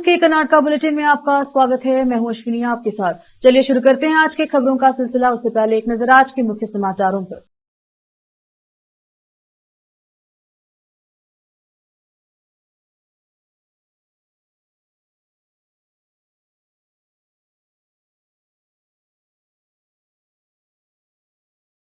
के कर्नाटका बुलेटिन में आपका स्वागत है। मैं हूं अश्विनी आपके साथ। चलिए शुरू करते हैं आज के खबरों का सिलसिला। उससे पहले एक नजर आज के मुख्य समाचारों पर।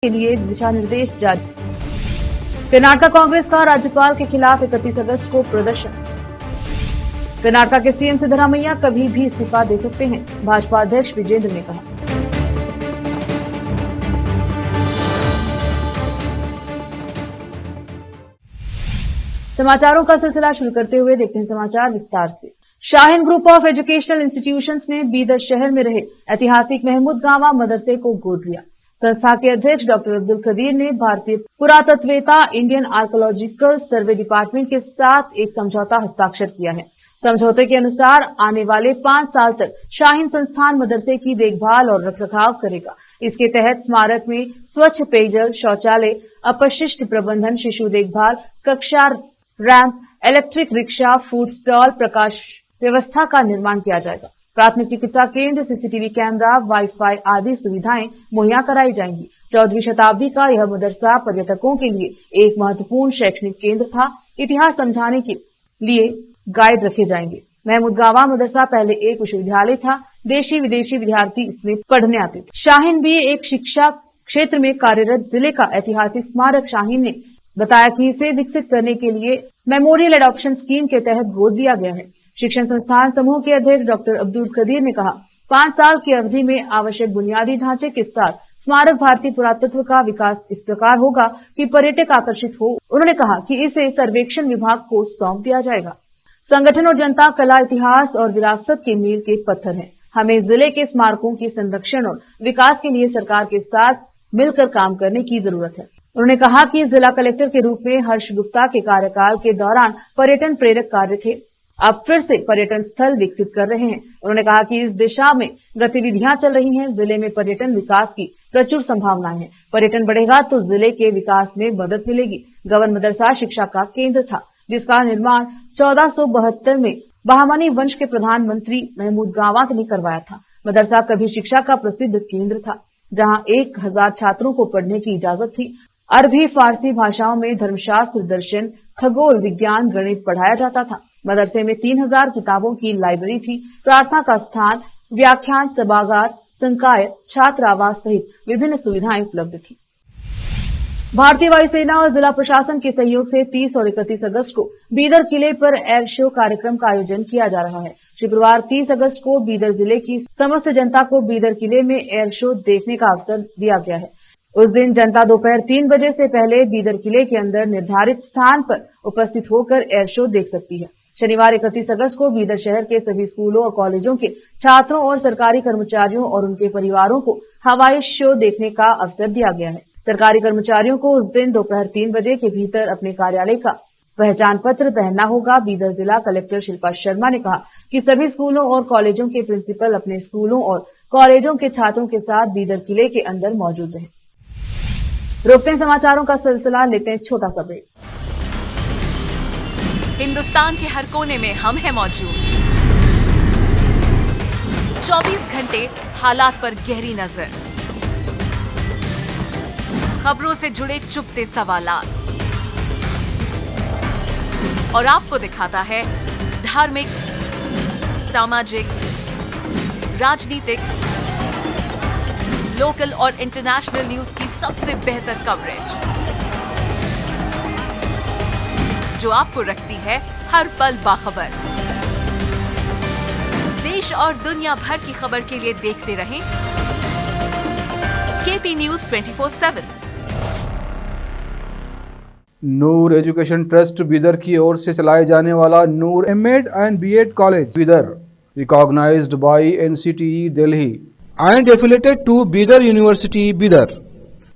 के लिए दिशा निर्देश जारी। कर्नाटका कांग्रेस का राज्यपाल के खिलाफ 31 अगस्त को प्रदर्शन। कर्नाटका के सीएम सिद्धरामैया कभी भी इस्तीफा दे सकते हैं, भाजपा अध्यक्ष विजेंद्र ने कहा। समाचारों का सिलसिला शुरू करते हुए देखते हैं समाचार विस्तार से। Shaheen group of educational institutions ने बीदर शहर में रहे ऐतिहासिक महमूद गांवा मदरसे को गोद लिया। संस्था के अध्यक्ष डॉक्टर अब्दुल कदीर ने भारतीय पुरातत्ववेत्ता इंडियन आर्कोलॉजिकल सर्वे डिपार्टमेंट के साथ एक समझौता हस्ताक्षर किया है। समझौते के अनुसार आने वाले 5 साल तक शाहीन संस्थान मदरसे की देखभाल और रखरखाव करेगा। इसके तहत स्मारक में स्वच्छ पेयजल, शौचालय, अपशिष्ट प्रबंधन, शिशु देखभाल कक्षा, ramp, electric rickshaw, food stall, प्रकाश व्यवस्था का निर्माण किया जाएगा। प्राथमिक चिकित्सा केंद्र, सीसीटीवी कैमरा, वाईफाई आदि सुविधाएं मुहैया कराई जाएंगी। 14वीं शताब्दी का यह मदरसा पर्यटकों के लिए एक महत्वपूर्ण शैक्षणिक केंद्र था। इतिहास समझाने के लिए गाइड रखे जाएंगे। महमूद गांवा मदरसा पहले एक विश्वविद्यालय था। देशी विदेशी विद्यार्थी इसमें पढ़ने आते थे। शाहीन भी एक शिक्षा क्षेत्र में कार्यरत जिले का ऐतिहासिक स्मारक। शाहीन ने बताया कि इसे विकसित करने के लिए मेमोरियल एडॉप्शन स्कीम के तहत गोद लिया गया है। शिक्षण संस्थान समूह के अध्यक्ष डॉक्टर अब्दुल कदीर ने कहा, 5 साल की अवधि में आवश्यक बुनियादी ढांचे के साथ स्मारक भारतीय पुरातत्व का विकास इस प्रकार होगा कि पर्यटक आकर्षित हो। उन्होंने कहा कि इसे सर्वेक्षण विभाग को सौंप दिया जाएगा। संगठन और जनता कला, इतिहास और विरासत के मील के पत्थर हैं। हमें जिले के स्मारकों के संरक्षण और विकास के लिए सरकार के साथ मिलकर काम करने की जरूरत है। उन्होंने कहा कि जिला कलेक्टर के रूप में हर्ष गुप्ता के कार्यकाल के दौरान पर्यटन प्रेरक कार्य थे। अब फिर से पर्यटन स्थल विकसित कर रहे हैं। उन्होंने कहा कि इस दिशा में गतिविधियां चल रही हैं। जिले में पर्यटन विकास की प्रचुर संभावनाएं हैं। पर्यटन बढ़ेगा तो जिले के विकास में मदद मिलेगी। गवन मदरसा शिक्षा का केंद्र था, जिसका निर्माण 1472 में बहामनी वंश के प्रधानमंत्री महमूद गांवा ने करवाया था। मदरसा कभी शिक्षा का प्रसिद्ध केंद्र था, जहां 1000 छात्रों को पढ़ने की इजाजत थी। अरबी, फारसी भाषाओं में धर्मशास्त्र, दर्शन, खगोल, विज्ञान, गणित पढ़ाया जाता था। मदरसे में 3000 किताबों की लाइब्रेरी थी। प्रार्थना का स्थान, व्याख्यान सभागार, संकाय, छात्र आवास सहित विभिन्न सुविधाएं उपलब्ध थी। भारतीय वायुसेना और जिला प्रशासन के सहयोग से 30 और 31 अगस्त को बीदर किले पर एयर शो कार्यक्रम का आयोजन किया जा रहा है। शुक्रवार 30 अगस्त को बीदर जिले की समस्त जनता को बीदर किले में एयर शो देखने का अवसर दिया गया है। उस दिन जनता दोपहर 3 बजे से पहले बीदर किले के अंदर निर्धारित स्थान पर उपस्थित होकर एयर शो देख सकती है। शनिवार 31 अगस्त को बीदर शहर के सभी स्कूलों और कॉलेजों के छात्रों और सरकारी कर्मचारियों और उनके परिवारों को हवाई शो देखने का अवसर दिया गया है। सरकारी कर्मचारियों को उस दिन दोपहर 3 बजे के भीतर अपने कार्यालय का पहचान पत्र पहनना होगा। बीदर जिला कलेक्टर शिल्पा शर्मा ने कहा कि सभी स्कूलों और कॉलेजों के प्रिंसिपल अपने स्कूलों और कॉलेजों के छात्रों के साथ बीदर किले के अंदर मौजूद रहे। रोकते हैं समाचारों का सिलसिला, लेते हैं छोटा सा ब्रेक। हिंदुस्तान के हर कोने में हम हैं मौजूद। 24 घंटे हालात पर गहरी नजर, खबरों से जुड़े चुपते सवालात, और आपको दिखाता है धार्मिक, सामाजिक, राजनीतिक, लोकल और इंटरनेशनल न्यूज की सबसे बेहतर कवरेज, जो आपको रखती है हर पल बाखबर। देश और दुनिया भर की खबर के लिए देखते रहें KP news 24/7। Noor education trust Bidar की ओर से चलाए जाने वाला Noor MEd and BEd college Bidar, recognised by NCTE Delhi and affiliated to Bidar University, Bidar.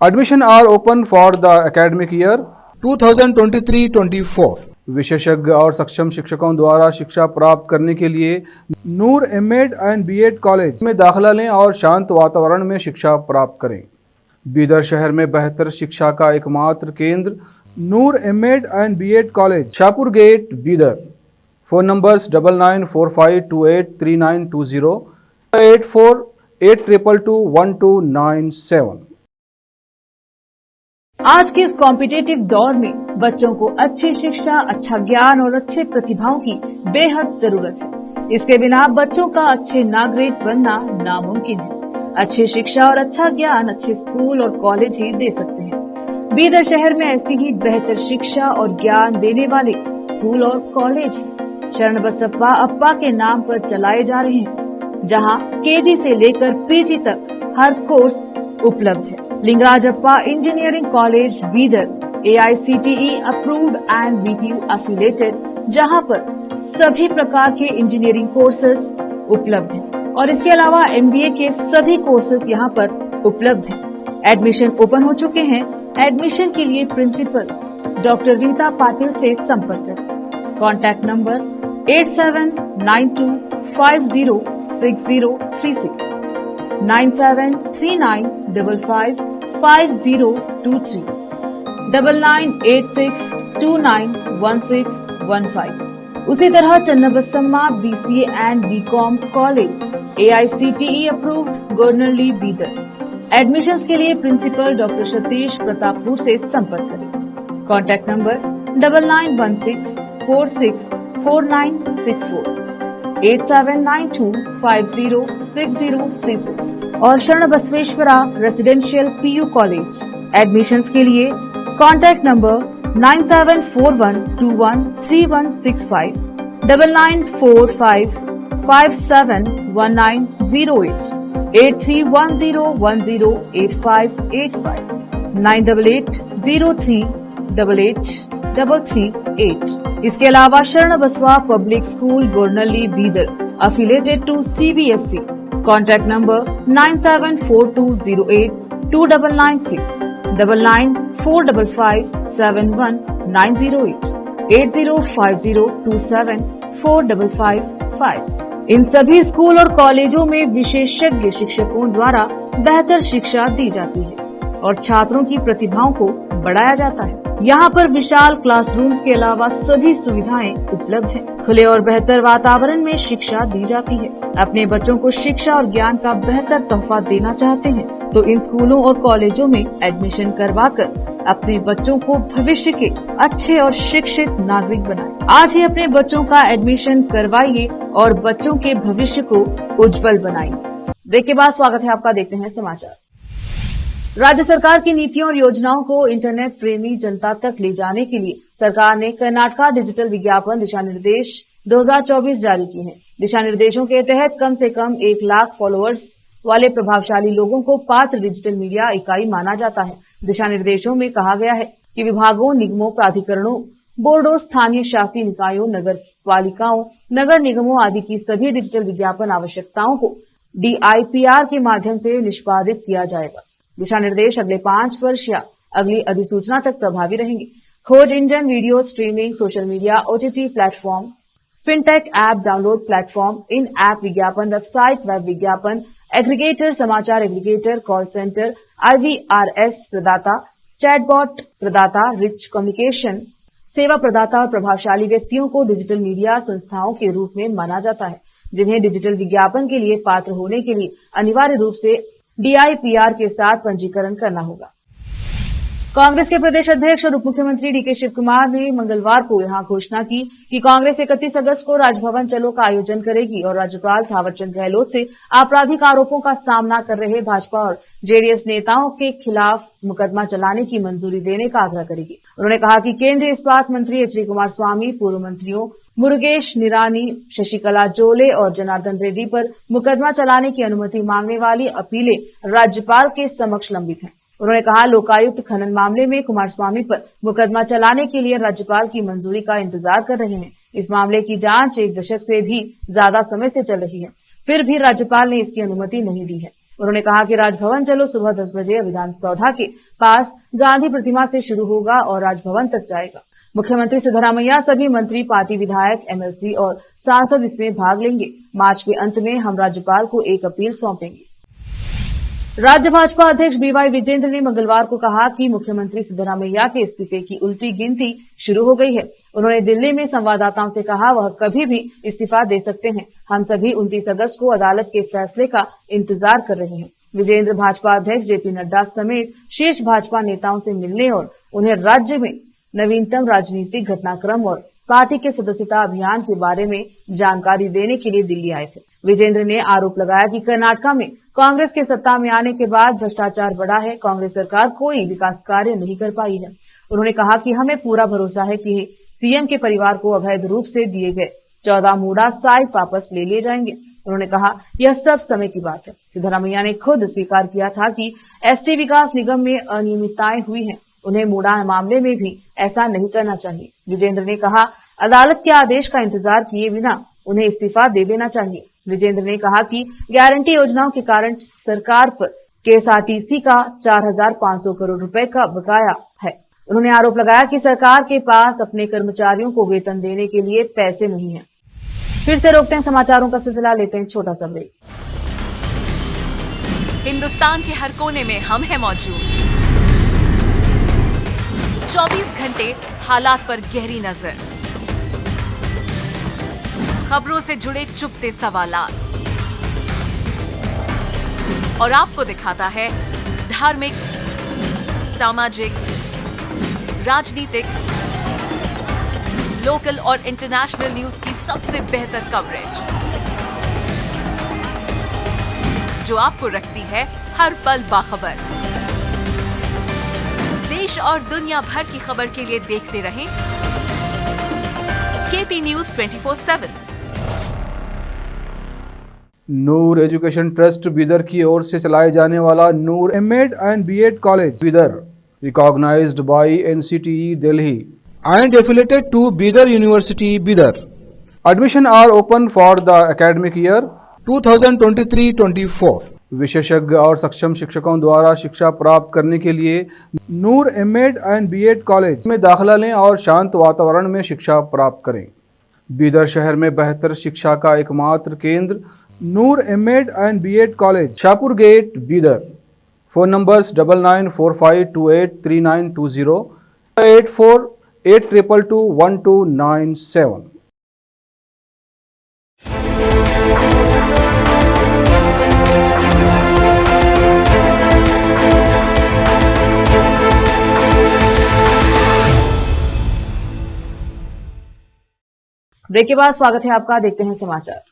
Admission are open for the academic year 2023-24. विशेषज्ञ और सक्षम शिक्षकों द्वारा शिक्षा प्राप्त करने के लिए नूर एमएड एंड बीएड कॉलेज में दाखिला लें और शांत वातावरण में शिक्षा प्राप्त करें। बीदर शहर में बेहतर शिक्षा का एकमात्र केंद्र Noor MEd and BEd college, Shahpur gate, Bidar. Phone numbers 9945283920, 8482221297। आज के इस कॉम्पिटिटिव दौर में बच्चों को अच्छी शिक्षा, अच्छा ज्ञान और अच्छे प्रतिभाओं की बेहद जरूरत है। इसके बिना बच्चों का अच्छे नागरिक बनना नामुमकिन है। अच्छी शिक्षा और अच्छा ज्ञान अच्छे स्कूल और कॉलेज ही दे सकते हैं। बीदर शहर में ऐसी ही बेहतर शिक्षा और ज्ञान देने वाले स्कूल और कॉलेज शरण बसप्पा अप्पा के नाम पर चलाए जा रहे हैं, जहां केजी से लेकर पीजी तक हर कोर्स उपलब्ध है। Lingaraj Appa engineering college Bidar AICTE approved and BTU affiliated, जहां पर सभी प्रकार के इंजीनियरिंग कोर्सेज उपलब्ध हैं और इसके अलावा MBA के सभी कोर्सेज यहां पर उपलब्ध हैं। एडमिशन ओपन हो चुके हैं। एडमिशन के लिए प्रिंसिपल डॉक्टर रीता पाटिल से संपर्क करें। Contact number 8792506036, 9739555023, 9986291615। उसी तरह Channabasamma BCA and BCom college AICTE approved Gornalli Bidar. Admissions के लिए प्रिंसिपल डॉक्टर सतीश प्रतापपुर से संपर्क करें। कॉन्टैक्ट नंबर 9916464964, 8792506036 और शरण Basaveshwara residential PU college. Admissions के लिए कॉन्टैक्ट नंबर 9741213165, 9945571908, 8310108585, 9880388838। इसके अलावा Sharan Basava public school Gornalli Bidar affiliated to CBSE। Contact number 9742082996, 9945571908, 8050274555। इन सभी स्कूल और कॉलेजों में विशेषज्ञ शिक्षकों द्वारा बेहतर शिक्षा दी जाती है और छात्रों की प्रतिभाओं को बढ़ाया जाता है। यहाँ पर विशाल क्लासरूम्स के अलावा सभी सुविधाएं उपलब्ध हैं। खुले और बेहतर वातावरण में शिक्षा दी जाती है। अपने बच्चों को शिक्षा और ज्ञान का बेहतर तोहफा देना चाहते हैं तो इन स्कूलों और कॉलेजों में एडमिशन करवाकर अपने बच्चों को भविष्य के अच्छे और शिक्षित नागरिक बनाएं। आज ही अपने बच्चों का एडमिशन करवाइए और बच्चों के भविष्य को उज्जवल बनाइए। ब्रेक के बाद स्वागत है आपका, देखते हैं समाचार। राज्य सरकार की नीतियों और योजनाओं को इंटरनेट प्रेमी जनता तक ले जाने के लिए सरकार ने कर्नाटका डिजिटल विज्ञापन दिशा निर्देश 2024 जारी किए हैं। दिशा निर्देशों के तहत कम से कम 1 लाख फॉलोअर्स वाले प्रभावशाली लोगों को पात्र डिजिटल मीडिया इकाई माना जाता है। दिशा निर्देशों में कहा गया है कि विभागों, निगमों, प्राधिकरणों, बोर्डों, स्थानीय शासी निकायों, नगर पालिकाओं, नगर निगमों आदि की सभी डिजिटल विज्ञापन आवश्यकताओं को DIPR के माध्यम से निष्पादित किया जाएगा। दिशा निर्देश अगले 5 वर्ष या अगली अधिसूचना तक प्रभावी रहेंगे। खोज engine, video streaming, social media, OTT platform, fintech app download platform, in app विज्ञापन, वेबसाइट, वेब विज्ञापन, एग्रीगेटर, समाचार एग्रीगेटर, कॉल सेंटर, IVRS प्रदाता, चैटबॉट प्रदाता, रिच कम्युनिकेशन सेवा प्रदाता और प्रभावशाली व्यक्तियों को डिजिटल मीडिया संस्थाओं के रूप में माना जाता है, जिन्हें डिजिटल विज्ञापन के लिए पात्र होने के लिए अनिवार्य रूप से DIPR के साथ पंजीकरण करना होगा। कांग्रेस के प्रदेश अध्यक्ष और उप मुख्यमंत्री DK शिव कुमार ने मंगलवार को यहां घोषणा की कि कांग्रेस 31 अगस्त को राजभवन चलो का आयोजन करेगी और राज्यपाल थावरचंद गहलोत से आपराधिक आरोपों का सामना कर रहे भाजपा और JDS नेताओं के खिलाफ मुकदमा चलाने की मंजूरी देने का आग्रह करेगी। उन्होंने कहा कि केंद्रीय इस्पात मंत्री HD कुमारस्वामी, पूर्व मंत्रियों मुरुगेश निरानी, शशिकला जोले और जनार्दन रेड्डी पर मुकदमा चलाने की अनुमति मांगने वाली अपीलें राज्यपाल के समक्ष लंबित हैं। उन्होंने कहा, लोकायुक्त खनन मामले में कुमारस्वामी पर मुकदमा चलाने के लिए राज्यपाल की मंजूरी का इंतजार कर रहे हैं। इस मामले की जांच 1 दशक से भी ज्यादा समय से चल रही है, फिर भी राज्यपाल ने इसकी अनुमति नहीं दी है। उन्होंने कहा कि राजभवन चलो सुबह 10 बजे विधान सौधा के पास गांधी प्रतिमा से शुरू होगा और राजभवन तक जाएगा। मुख्यमंत्री सिद्धरामैया, सभी मंत्री, पार्टी विधायक, MLC और सांसद इसमें भाग लेंगे। मार्च के अंत में हम राज्यपाल को एक अपील सौंपेंगे। राज्य भाजपा अध्यक्ष BY विजेंद्र ने मंगलवार को कहा कि मुख्यमंत्री सिद्धरामैया के इस्तीफे की उल्टी गिनती शुरू हो गई है। उन्होंने दिल्ली में संवाददाताओं से कहा वह कभी भी इस्तीफा दे सकते हैं। हम सभी 29 अगस्त को अदालत के फैसले का इंतजार कर रहे हैं। विजेंद्र भाजपा अध्यक्ष जेपी नड्डा समेत शीर्ष भाजपा नेताओं से मिलने और उन्हें राज्य में नवीनतम राजनीतिक घटनाक्रम और पार्टी के सदस्यता अभियान के बारे में जानकारी देने के लिए दिल्ली आए थे। विजेंद्र ने आरोप लगाया कि कर्नाटक में कांग्रेस के सत्ता में आने के बाद भ्रष्टाचार बढ़ा है। कांग्रेस सरकार कोई विकास कार्य नहीं कर पाई है। उन्होंने कहा कि हमें पूरा भरोसा है कि सीएम के परिवार को अवैध रूप से दिए गए 14 मूडा साइट वापस ले लिए जाएंगे। उन्होंने कहा यह सब समय की बात है। सिद्धरामैया ने खुद स्वीकार किया था कि एसटी विकास निगम में अनियमितताएं हुई हैं। उन्हें मूडा मामले में भी ऐसा नहीं करना चाहिए। विजेंद्र ने कहा अदालत के आदेश का इंतजार किए बिना उन्हें इस्तीफा दे देना चाहिए। विजेंद्र ने कहा कि गारंटी योजनाओं के कारण सरकार पर केएसआरटीसी का 4,500 करोड़ रुपए का बकाया है। उन्होंने आरोप लगाया कि सरकार के पास अपने कर्मचारियों को वेतन देने के लिए पैसे नहीं है। फिर से रोकते हैं समाचारों का सिलसिला, लेते हैं छोटा सा ब्रेक। हिंदुस्तान के हर कोने में हम हैं मौजूद। 24 घंटे हालात पर गहरी नजर, खबरों से जुड़े चुपते सवालात और आपको दिखाता है धार्मिक, सामाजिक, राजनीतिक, लोकल और इंटरनेशनल न्यूज की सबसे बेहतर कवरेज जो आपको रखती है हर पल बाखबर। देश और दुनिया भर की खबर के लिए देखते रहें KP news 24/7। Noor education trust Bidar की ओर से चलाए जाने वाला Noor MEd and BEd college Bidar, recognised by NCTE Delhi and affiliated to Bidar University, Bidar. Admission are open for the academic year 2023-24. विशेषज्ञ और सक्षम शिक्षकों द्वारा शिक्षा प्राप्त करने के लिए नूर एमएड एंड बीएड कॉलेज में दाखिला लें और शांत वातावरण में शिक्षा प्राप्त करें। बीदर शहर में बेहतर शिक्षा का एकमात्र केंद्र Noor MEd and BEd college, Shahpur gate, Bidar. Phone numbers 9945283920, 8482221297। Break के बाद स्वागत है आपका। देखते हैं समाचार।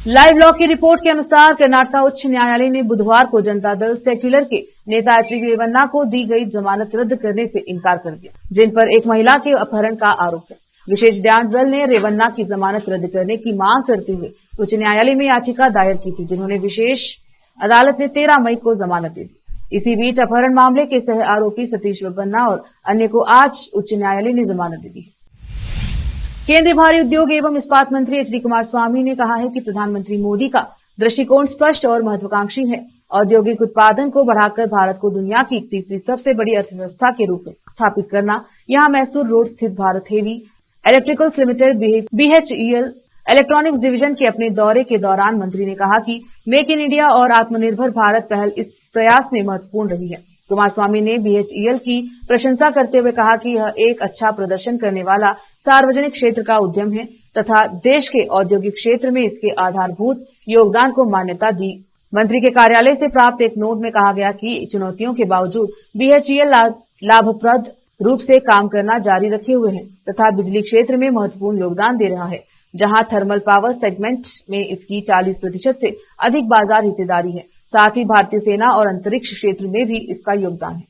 लाइव ब्लॉग की रिपोर्ट के अनुसार कर्नाटक उच्च न्यायालय ने बुधवार को जनता दल सेक्युलर के नेता एचडी रेवन्ना को दी गई जमानत रद्द करने से इनकार कर दिया, जिन पर एक महिला के अपहरण का आरोप है। विशेष जांच दल ने रेवन्ना की जमानत रद्द करने की मांग करते हुए उच्च न्यायालय में याचिका दायर की थी, जिन्होंने विशेष अदालत ने 13 मई को जमानत दे दी। इसी बीच अपहरण मामले के सह आरोपी सतीश वेपन्ना और अन्य को आज उच्च न्यायालय ने जमानत दे दी। केंद्रीय भारी उद्योग एवं इस्पात मंत्री एचडी कुमारस्वामी ने कहा है कि प्रधानमंत्री मोदी का दृष्टिकोण स्पष्ट और महत्वाकांक्षी है। औद्योगिक उत्पादन को बढ़ाकर भारत को दुनिया की तीसरी सबसे बड़ी अर्थव्यवस्था के रूप में स्थापित करना। यहां मैसूर रोड स्थित Bharat heavy electricals limited BHEL electronics division के अपने दौरे के दौरान मंत्री ने कहा कि मेक इन इंडिया और आत्मनिर्भर भारत पहल इस प्रयास में महत्वपूर्ण रही है। कुमारस्वामी ने बीएचईएल की प्रशंसा करते हुए कहा कि यह एक अच्छा प्रदर्शन करने वाला सार्वजनिक क्षेत्र का उद्यम है तथा देश के औद्योगिक क्षेत्र में इसके आधारभूत योगदान को मान्यता दी। मंत्री के कार्यालय से प्राप्त एक नोट में कहा गया कि चुनौतियों के बावजूद बीएचईएल लाभप्रद रूप से काम करना जारी रखे हुए है तथा बिजली क्षेत्र में महत्वपूर्ण योगदान दे रहा है, जहां थर्मल पावर सेगमेंट में इसकी 40% से अधिक बाजार हिस्सेदारी है। साथ ही भारतीय सेना और अंतरिक्ष क्षेत्र में भी इसका योगदान है।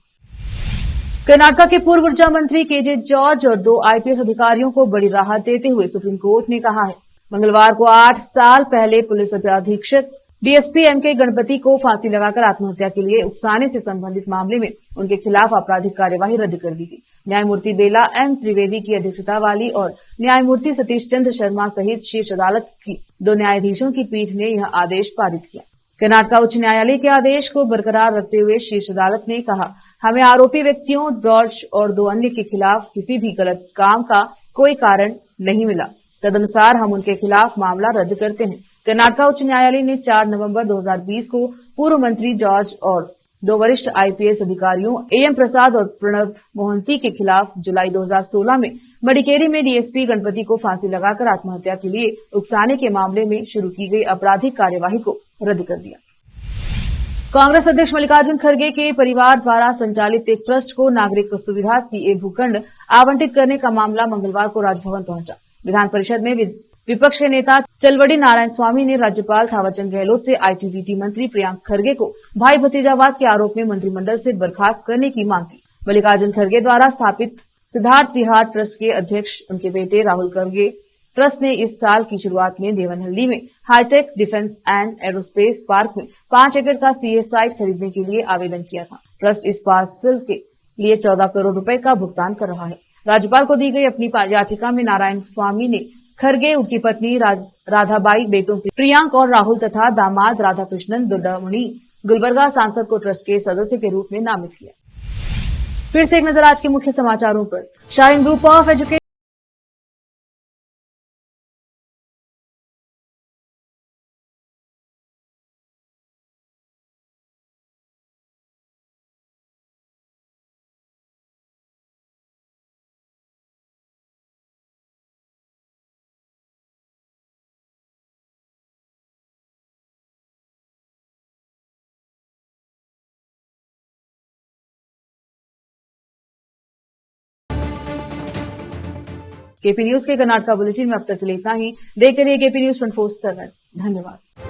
कर्नाटक के पूर्व ऊर्जा मंत्री केजे जॉर्ज और 2 आईपीएस अधिकारियों को बड़ी राहत देते हुए सुप्रीम कोर्ट ने कहा है। मंगलवार को 8 साल पहले पुलिस अधीक्षक डीएसपी एमके गणपति को फांसी लगाकर आत्महत्या के लिए उकसाने से संबंधित मामले में उनके खिलाफ आपराधिक कार्यवाही रद्द कर दी गई। न्यायमूर्ति बेला एम त्रिवेदी की अध्यक्षता वाली और न्यायमूर्ति सतीश चंद्र शर्मा सहित शीर्ष अदालत की 2 न्यायाधीशों की पीठ ने यह आदेश पारित किया। कर्नाटक उच्च न्यायालय के आदेश को बरकरार रखते हुए शीर्ष अदालत ने कहा, हमें आरोपी व्यक्तियों जॉर्ज और 2 अन्य के खिलाफ किसी भी गलत काम का कोई कारण नहीं मिला। तदनुसार हम उनके खिलाफ मामला रद्द करते हैं। कर्नाटक उच्च न्यायालय ने 4 नवंबर 2020 को पूर्व मंत्री जॉर्ज और दो वरिष्ठ आईपीएस अधिकारियों एएम प्रसाद और प्रणब मोहंती के खिलाफ जुलाई 2016 में मडिकेरी में डीएसपी गणपति को फांसी लगाकर आत्महत्या के लिए उकसाने के मामले में शुरू की गई आपराधिक कार्यवाही को रद्द कर दिया। कांग्रेस अध्यक्ष मल्लिकार्जुन खड़गे के परिवार द्वारा संचालित एक ट्रस्ट को नागरिक सुविधा सीए भूखंड आवंटित करने का मामला मंगलवार को राजभवन पहुंचा। विधान परिषद में विपक्ष के नेता चलवडी नारायण स्वामी ने राज्यपाल थावरचंद गहलोत से आईटीबीटी मंत्री प्रियांक खड़गे को भाई भतीजावाद के आरोप में मंत्रिमंडल से बर्खास्त करने की मांग की। मल्लिकार्जुन खड़गे द्वारा स्थापित सिद्धार्थ विहार ट्रस्ट के अध्यक्ष उनके बेटे राहुल खड़गे ट्रस्ट ने इस साल की शुरुआत में देवनहल्ली में hitech defence and aerospace park में 5 एकड़ का सीए साइट खरीदने के लिए आवेदन किया था। ट्रस्ट इस पार्सल के लिए 14 करोड़ रुपए का भुगतान कर रहा है। राज्यपाल को दी गई अपनी याचिका में नारायण स्वामी ने खड़गे, उनकी पत्नी राधाबाई, बेटों प्रियांक और राहुल तथा दामाद राधाकृष्णन दुर्डामणि गुलबर्गा सांसद को ट्रस्ट के सदस्य के रूप में नामित किया। फिर से एक नजर आज के मुख्य समाचारों पर। Shaheen group of education KP news के कर्नाटका बुलेटिन में अब तक के लिए इतना ही। देखते रहिए केपी न्यूज 24/7। धन्यवाद।